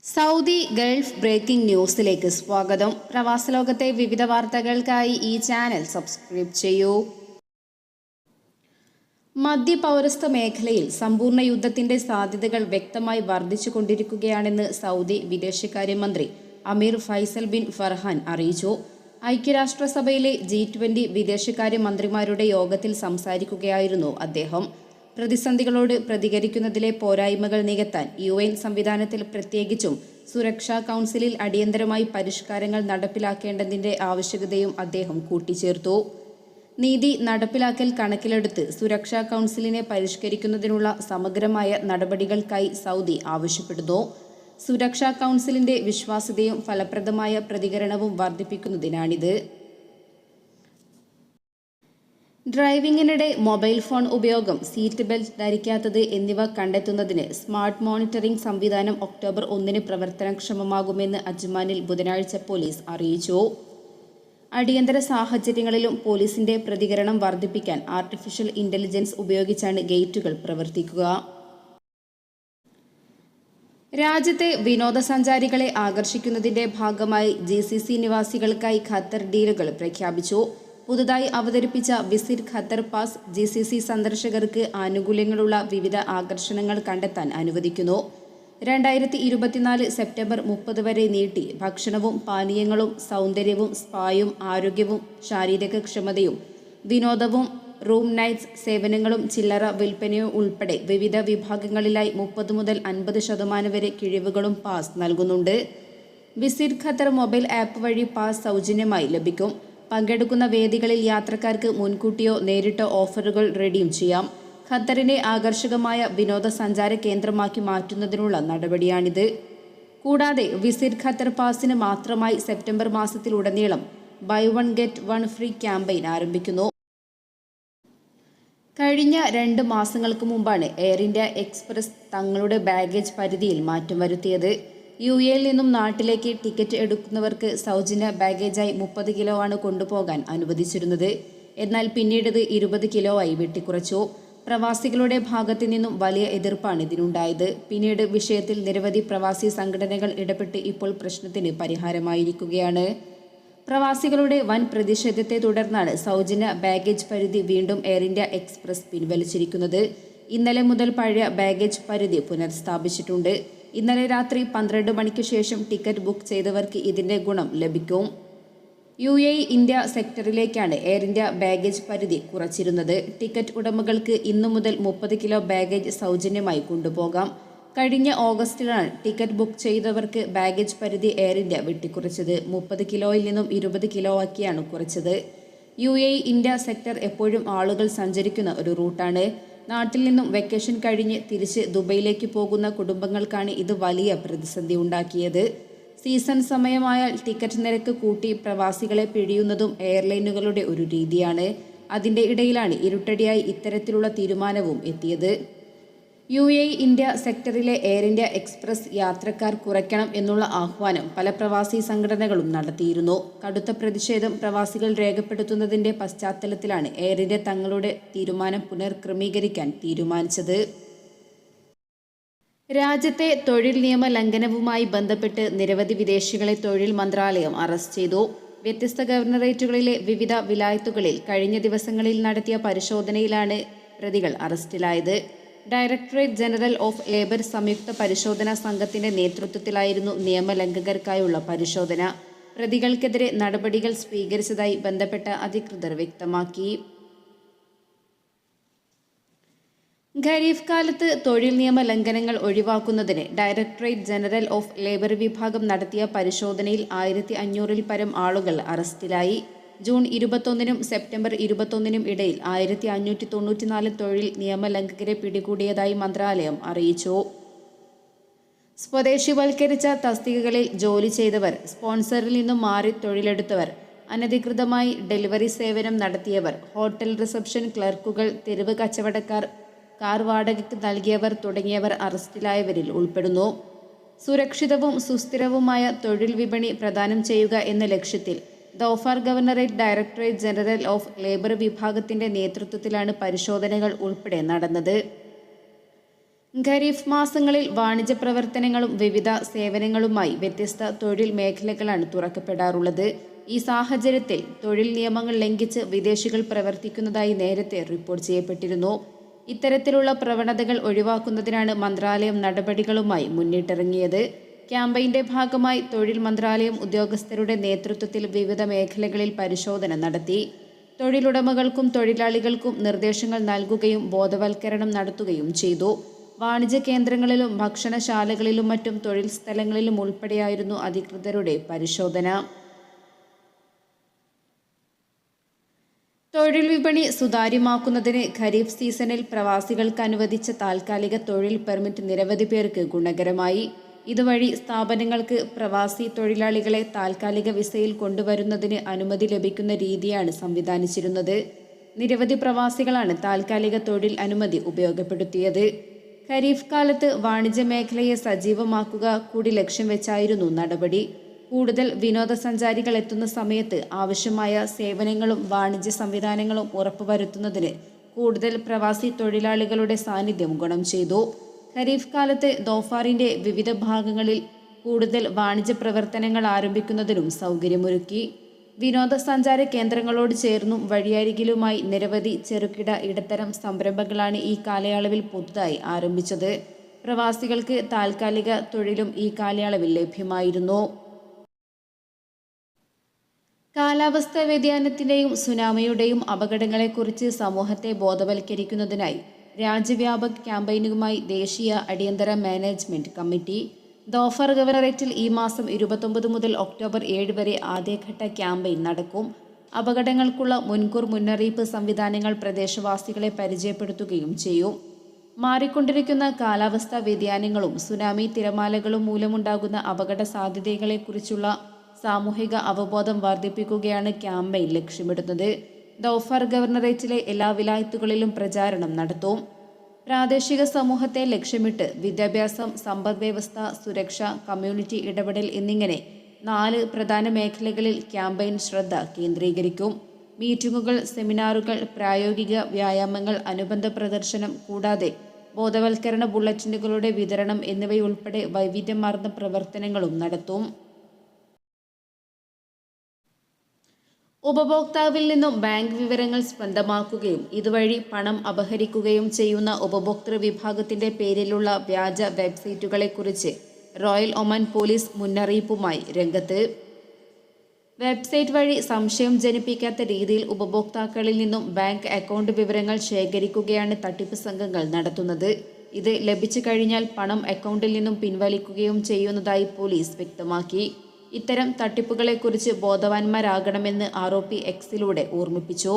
Saudi Gulf breaking ന്യൂസിലേക്ക് സ്വാഗതം. പ്രവാസലോകത്തെ വിവിധ വാർത്തകൾക്കായി ഈ ചാനൽ സബ്സ്ക്രൈബ് ചെയ്യൂ. മധ്യപൗരസ്ത്യ മേഖലയിൽ സമ്പൂർണ്ണ യുദ്ധത്തിന്റെ സാധ്യതകൾ വ്യക്തമായി വർദ്ധിച്ചുകൊണ്ടിരിക്കുകയാണെന്ന് സൗദി വിദേശകാര്യമന്ത്രി അമീർ ഫൈസൽ ബിൻ ഫർഹാൻ അറിയിച്ചു. ഐക്യരാഷ്ട്രസഭയിലെ G20 വിദേശകാര്യമന്ത്രിമാരുടെ യോഗത്തിൽ സംസാരിക്കുകയായിരുന്നു അദ്ദേഹം. പ്രതിസന്ധികളോട് പ്രതികരിക്കുന്നതിലെ പോരായ്മകൾ നികത്താൻ UN സംവിധാനത്തിൽ പ്രത്യേകിച്ചും സുരക്ഷാ കൗൺസിലിൽ അടിയന്തരമായി പരിഷ്കാരങ്ങൾ നടപ്പിലാക്കേണ്ടതിന്റെ ആവശ്യകതയും അദ്ദേഹം കൂട്ടിച്ചേർത്തു. നീതി നടപ്പിലാക്കൽ കണക്കിലെടുത്ത് സുരക്ഷാ കൗൺസിലിനെ പരിഷ്കരിക്കുന്നതിനുള്ള സമഗ്രമായ നടപടികൾക്കായി സൗദി ആവശ്യപ്പെടുന്നു. സുരക്ഷാ കൗൺസിലിന്റെ വിശ്വാസ്യതയും ഫലപ്രദമായ പ്രതികരണവും വർദ്ധിപ്പിക്കുന്നതിനാണിത്. ഡ്രൈവിംഗിനിടെ മൊബൈൽ ഫോൺ ഉപയോഗം, സീറ്റ് ബെൽറ്റ് ധരിക്കാത്തത് എന്നിവ കണ്ടെത്തുന്നതിന് സ്മാർട്ട് മോണിറ്ററിംഗ് സംവിധാനം ഒക്ടോബർ 1 പ്രവർത്തനക്ഷമമാകുമെന്ന് അജ്മാനിൽ ബുധനാഴ്ച പോലീസ് അറിയിച്ചു. അടിയന്തര സാഹചര്യങ്ങളിലും പോലീസിന്റെ പ്രതികരണം വർദ്ധിപ്പിക്കാൻ ആർട്ടിഫിഷ്യൽ ഇന്റലിജൻസ് ഉപയോഗിച്ചാണ് ഗേറ്റുകൾ പ്രവർത്തിക്കുക. രാജ്യത്തെ വിനോദസഞ്ചാരികളെ ആകർഷിക്കുന്നതിന്റെ ഭാഗമായി GCC നിവാസികൾക്കായി ഖത്തർ ഡീലുകൾ പ്രഖ്യാപിച്ചു. പുതുതായി അവതരിപ്പിച്ച വിസിറ്റ് ഖത്തർ പാസ് GCC സന്ദർശകർക്ക് ആനുകൂല്യങ്ങളുള്ള വിവിധ ആകർഷണങ്ങൾ കണ്ടെത്താൻ അനുവദിക്കുന്നു. 2024 സെപ്റ്റംബർ 30 വരെ നീട്ടി ഭക്ഷണവും പാനീയങ്ങളും, സൗന്ദര്യവും, സ്പായും, ആരോഗ്യവും, ശാരീരികക്ഷമതയും, വിനോദവും, റൂം നൈറ്റ്സ് സേവനങ്ങളും, ചില്ലറ വിൽപ്പനയും ഉൾപ്പെടെ വിവിധ വിഭാഗങ്ങളിലായി 30 മുതൽ 50% വരെ കിഴിവുകളും പാസ് നൽകുന്നുണ്ട്. വിസിറ്റ് ഖത്തർ മൊബൈൽ ആപ്പ് വഴി പാസ് സൗജന്യമായി ലഭിക്കും. പങ്കെടുക്കുന്ന വേദികളിൽ യാത്രക്കാർക്ക് മുൻകൂട്ടിയോ നേരിട്ടോ ഓഫറുകൾ റെഡീം ചെയ്യാം. ഖത്തറിനെ ആകർഷകമായ വിനോദസഞ്ചാര കേന്ദ്രമാക്കി മാറ്റുന്നതിനുള്ള നടപടിയാണിത്. കൂടാതെ വിസിറ്റ് ഖത്തർ പാസിന് മാത്രമായി സെപ്റ്റംബർ മാസത്തിലുടനീളം buy one get one free campaign ആരംഭിക്കുന്നു. കഴിഞ്ഞ 2 മാസങ്ങൾക്ക് മുമ്പാണ് എയർ ഇന്ത്യ എക്സ്പ്രസ് തങ്ങളുടെ ബാഗേജ് പരിധിയിൽ മാറ്റം വരുത്തിയത്. UAE നിന്നും നാട്ടിലേക്ക് ടിക്കറ്റ് എടുക്കുന്നവർക്ക് സൗജന്യ ബാഗേജായി 30 കിലോ ആണ് കൊണ്ടുപോകാൻ അനുവദിച്ചിരുന്നത്. എന്നാൽ പിന്നീട് ഇത് 20 കിലോ ആയി വെട്ടിക്കുറച്ചു. പ്രവാസികളുടെ ഭാഗത്തു നിന്നും വലിയ എതിർപ്പാണ് ഇതിനുണ്ടായത്. പിന്നീട് വിഷയത്തിൽ നിരവധി പ്രവാസി സംഘടനകൾ ഇടപെട്ട് ഇപ്പോൾ പ്രശ്നത്തിന് പരിഹാരമായിരിക്കുകയാണ്. പ്രവാസികളുടെ വൻ പ്രതിഷേധത്തെ തുടർന്നാണ് സൗജന്യ ബാഗേജ് പരിധി വീണ്ടും എയർ ഇന്ത്യ എക്സ്പ്രസ് പിൻവലിച്ചിരിക്കുന്നത്. ഇന്നലെ മുതൽ പഴയ ബാഗേജ് പരിധി പുനഃസ്ഥാപിച്ചിട്ടുണ്ട്. ഇന്നലെ രാത്രി 12 മണിക്ക് ശേഷം ടിക്കറ്റ് ബുക്ക് ചെയ്തവർക്ക് ഇതിന്റെ ഗുണം ലഭിക്കും. UAE ഇന്ത്യ സെക്ടറിലേക്കാണ് എയർ ഇന്ത്യ ബാഗേജ് പരിധി കുറച്ചിരുന്നത്. ടിക്കറ്റ് ഉടമകൾക്ക് ഇന്നു മുതൽ 30 കിലോ ബാഗേജ് സൗജന്യമായി കൊണ്ടുപോകാം. കഴിഞ്ഞ ഓഗസ്റ്റിലാണ് ടിക്കറ്റ് ബുക്ക് ചെയ്തവർക്ക് ബാഗേജ് പരിധി എയർ ഇന്ത്യ വെട്ടിക്കുറച്ചത്. 30 കിലോയിൽ നിന്നും 20 കിലോ ആക്കിയാണ് കുറച്ചത്. UAE ഇന്ത്യ സെക്ടർ എപ്പോഴും ആളുകൾ സഞ്ചരിക്കുന്ന ഒരു റൂട്ടാണ്. നാട്ടിൽ നിന്നും വെക്കേഷൻ കഴിഞ്ഞ് തിരിച്ച് ദുബൈയിലേക്ക് പോകുന്ന കുടുംബങ്ങൾക്കാണ് ഇത് വലിയ പ്രതിസന്ധി ഉണ്ടാക്കിയത്. സീസൺ സമയമായാൽ ടിക്കറ്റ് നിരക്ക് കൂട്ടി പ്രവാസികളെ പിഴിയുന്നതും എയർലൈനുകളുടെ ഒരു രീതിയാണ്. അതിൻ്റെ ഇടയിലാണ് ഇരുട്ടടിയായി ഇത്തരത്തിലുള്ള തീരുമാനവും എത്തിയത്. UAE ഇന്ത്യ സെക്ടറിലെ എയർ ഇന്ത്യ എക്സ്പ്രസ് യാത്രക്കാർ കുറയ്ക്കണം എന്നുള്ള ആഹ്വാനം പല പ്രവാസി സംഘടനകളും നടത്തിയിരുന്നു. കടുത്ത പ്രതിഷേധം പ്രവാസികൾ രേഖപ്പെടുത്തുന്നതിന്റെ പശ്ചാത്തലത്തിലാണ് എയർ ഇന്ത്യ തങ്ങളുടെ തീരുമാനം പുനർക്രമീകരിക്കാൻ തീരുമാനിച്ചത്. രാജ്യത്തെ തൊഴിൽ നിയമ ലംഘനവുമായി ബന്ധപ്പെട്ട് നിരവധി വിദേശികളെ തൊഴിൽ മന്ത്രാലയം അറസ്റ്റ് ചെയ്തു. വ്യത്യസ്ത ഗവർണറേറ്റുകളിലെ വിവിധ വിലായത്തുകളിൽ കഴിഞ്ഞ ദിവസങ്ങളിൽ നടത്തിയ പരിശോധനയിലാണ് പ്രതികൾ അറസ്റ്റിലായത്. ഡയറക്ടറേറ്റ് ജനറൽ ഓഫ് ലേബർ സംയുക്ത പരിശോധനാ സംഘത്തിന്റെ നേതൃത്വത്തിലായിരുന്നു നിയമലംഘകർക്കായുള്ള പരിശോധന. പ്രതികൾക്കെതിരെ നടപടികൾ സ്വീകരിച്ചതായി ബന്ധപ്പെട്ട അധികൃതർ വ്യക്തമാക്കി. ഖരീഫ് കാലത്ത് തൊഴിൽ നിയമ ലംഘനങ്ങൾ ഒഴിവാക്കുന്നതിന് ഡയറക്ടറേറ്റ് ജനറൽ ഓഫ് ലേബർ വിഭാഗം നടത്തിയ പരിശോധനയിൽ 1500-ൽ പരം ആളുകൾ അറസ്റ്റിലായി. ജൂൺ 21-നും സെപ്റ്റംബർ 21-നും ഇടയിൽ 1594 തൊഴിൽ നിയമലംഘകരെ പിടികൂടിയതായി മന്ത്രാലയം അറിയിച്ചു. സ്വദേശിവൽക്കരിച്ച തസ്തികകളിൽ ജോലി ചെയ്തവർ, സ്പോൺസറിൽ നിന്നും മാറി തൊഴിലെടുത്തവർ, അനധികൃതമായി ഡെലിവറി സേവനം നടത്തിയവർ, ഹോട്ടൽ റിസപ്ഷൻ ക്ലർക്കുകൾ, തെരുവ് കച്ചവടക്കാർ, കാർ വാടകയ്ക്ക് നൽകിയവർ തുടങ്ങിയവർ അറസ്റ്റിലായവരിൽ ഉൾപ്പെടുന്നു. സുരക്ഷിതവും സുസ്ഥിരവുമായ തൊഴിൽ വിപണി പ്രദാനം ചെയ്യുക എന്ന ലക്ഷ്യത്തിൽ Dhofar governorate directorate general of labour വിഭാഗത്തിന്റെ നേതൃത്വത്തിലാണ് പരിശോധനകൾ ഉൾപ്പെടെ നടന്നത്. ഖരീഫ് മാസങ്ങളിൽ വാണിജ്യ പ്രവർത്തനങ്ങളും വിവിധ സേവനങ്ങളുമായി വ്യത്യസ്ത തൊഴിൽ മേഖലകളാണ് തുറക്കപ്പെടാറുള്ളത്. ഈ സാഹചര്യത്തിൽ തൊഴിൽ നിയമങ്ങൾ ലംഘിച്ച് വിദേശികൾ പ്രവർത്തിക്കുന്നതായി നേരത്തെ റിപ്പോർട്ട് ചെയ്യപ്പെട്ടിരുന്നു. ഇത്തരത്തിലുള്ള പ്രവണതകൾ ഒഴിവാക്കുന്നതിനാണ് മന്ത്രാലയം നടപടികളുമായി മുന്നിട്ടിറങ്ങിയത്. ക്യാമ്പയിന്റെ ഭാഗമായി തൊഴിൽ മന്ത്രാലയം ഉദ്യോഗസ്ഥരുടെ നേതൃത്വത്തിൽ വിവിധ മേഖലകളിൽ പരിശോധന നടത്തി. തൊഴിലുടമകൾക്കും തൊഴിലാളികൾക്കും നിർദ്ദേശങ്ങൾ നൽകുകയും ബോധവൽക്കരണം നടത്തുകയും ചെയ്തു. വാണിജ്യ കേന്ദ്രങ്ങളിലും ഭക്ഷണശാലകളിലും മറ്റും തൊഴിൽ സ്ഥലങ്ങളിലും ഉൾപ്പെടെയായിരുന്നു അധികൃതരുടെ പരിശോധന. തൊഴിൽ വിപണി സുതാര്യമാക്കുന്നതിന് ഖരീഫ് സീസണിൽ പ്രവാസികൾക്ക് അനുവദിച്ച താൽക്കാലിക തൊഴിൽ പെർമിറ്റ് നിരവധി പേർക്ക് ഗുണകരമായി. ഇതുവഴി സ്ഥാപനങ്ങൾക്ക് പ്രവാസി തൊഴിലാളികളെ താൽക്കാലിക വിസയിൽ കൊണ്ടുവരുന്നതിന് അനുമതി ലഭിക്കുന്ന രീതിയാണ് സംവിധാനിച്ചിരുന്നത്. നിരവധി പ്രവാസികളാണ് താൽക്കാലിക തൊഴിൽ അനുമതി ഉപയോഗപ്പെടുത്തിയത്. ഖരീഫ് കാലത്ത് വാണിജ്യ മേഖലയെ സജീവമാക്കുക കൂടി ലക്ഷ്യം വെച്ചായിരുന്നു നടപടി. കൂടുതൽ വിനോദസഞ്ചാരികൾ എത്തുന്ന സമയത്ത് ആവശ്യമായ സേവനങ്ങളും വാണിജ്യ സംവിധാനങ്ങളും ഉറപ്പുവരുത്തുന്നതിന് കൂടുതൽ പ്രവാസി തൊഴിലാളികളുടെ സാന്നിധ്യം ഗുണം ചെയ്തു. ഖരീഫ് കാലത്ത് ദോഫാറിന്റെ വിവിധ ഭാഗങ്ങളിൽ കൂടുതൽ വാണിജ്യ പ്രവർത്തനങ്ങൾ ആരംഭിക്കുന്നതിനും സൗകര്യമൊരുക്കി. വിനോദസഞ്ചാര കേന്ദ്രങ്ങളോട് ചേർന്നും വഴിയരികിലുമായി നിരവധി ചെറുകിട ഇടത്തരം സംരംഭങ്ങളാണ് ഈ കാലയളവിൽ പുതുതായി ആരംഭിച്ചത്. പ്രവാസികൾക്ക് താൽക്കാലിക തൊഴിലും ഈ കാലയളവിൽ ലഭ്യമായിരുന്നു. കാലാവസ്ഥാ വ്യതിയാനത്തിന്റെയും സുനാമിയുടെയും അപകടങ്ങളെക്കുറിച്ച് സമൂഹത്തെ ബോധവൽക്കരിക്കുന്നതിനായി രാജ്യവ്യാപക ക്യാമ്പയിനുമായി ദേശീയ അടിയന്തര മാനേജ്മെന്റ് കമ്മിറ്റി ദോഫർ ഗവർണറേറ്റിൽ ഈ മാസം 29 മുതൽ ഒക്ടോബർ 7 വരെ ആദ്യഘട്ട ക്യാമ്പയിൻ നടക്കും. അപകടങ്ങൾക്കുള്ള മുൻകൂർ മുന്നറിയിപ്പ് സംവിധാനങ്ങൾ പ്രദേശവാസികളെ പരിചയപ്പെടുത്തുകയും ചെയ്യും. മാറിക്കൊണ്ടിരിക്കുന്ന കാലാവസ്ഥാ വ്യതിയാനങ്ങളും സുനാമി തിരമാലകളും മൂലമുണ്ടാകുന്ന അപകട സാധ്യതകളെക്കുറിച്ചുള്ള സാമൂഹിക അവബോധം വർദ്ധിപ്പിക്കുകയാണ് ക്യാമ്പയിൻ ലക്ഷ്യമിടുന്നത്. ദോഫർ ഗവർണറേറ്റിലെ എല്ലാ വിലായത്തുകളിലും പ്രചാരണം നടത്തും. പ്രാദേശിക സമൂഹത്തെ ലക്ഷ്യമിട്ട് വിദ്യാഭ്യാസം, സമ്പദ്വ്യവസ്ഥ, സുരക്ഷ, കമ്മ്യൂണിറ്റി ഇടപെടൽ എന്നിങ്ങനെ 4 പ്രധാന മേഖലകളിൽ ക്യാമ്പയിൻ ശ്രദ്ധ കേന്ദ്രീകരിക്കും. മീറ്റിംഗുകൾ, സെമിനാറുകൾ, പ്രായോഗിക വ്യായാമങ്ങൾ, അനുബന്ധ പ്രദർശനം കൂടാതെ ബോധവൽക്കരണ ബുള്ളറ്റിനുകളുടെ വിതരണം എന്നിവയുൾപ്പെടെ വൈവിധ്യമാർന്ന പ്രവർത്തനങ്ങളും നടത്തും. ഉപഭോക്താവിൽ നിന്നും ബാങ്ക് വിവരങ്ങൾ സ്വന്തമാക്കുകയും ഇതുവഴി പണം അപഹരിക്കുകയും ചെയ്യുന്ന ഉപഭോക്തൃ വിഭാഗത്തിന്റെ പേരിലുള്ള വ്യാജ വെബ്സൈറ്റുകളെക്കുറിച്ച് റോയൽ ഒമാൻ പോലീസ് മുന്നറിയിപ്പുമായി രംഗത്ത്. വെബ്സൈറ്റ് വഴി സംശയം ജനിപ്പിക്കാത്ത രീതിയിൽ ഉപഭോക്താക്കളിൽ നിന്നും ബാങ്ക് അക്കൗണ്ട് വിവരങ്ങൾ ശേഖരിക്കുകയാണ് തട്ടിപ്പ് സംഘങ്ങൾ നടത്തുന്നത്. ഇത് ലഭിച്ചു കഴിഞ്ഞാൽ പണം അക്കൗണ്ടിൽ നിന്നും പിൻവലിക്കുകയും ചെയ്യുന്നതായി പോലീസ് വ്യക്തമാക്കി. ഇത്തരം തട്ടിപ്പുകളെക്കുറിച്ച് ബോധവാന്മാരാകണമെന്ന് ആർഒപി എക്സിലൂടെ ഓർമ്മിപ്പിച്ചു.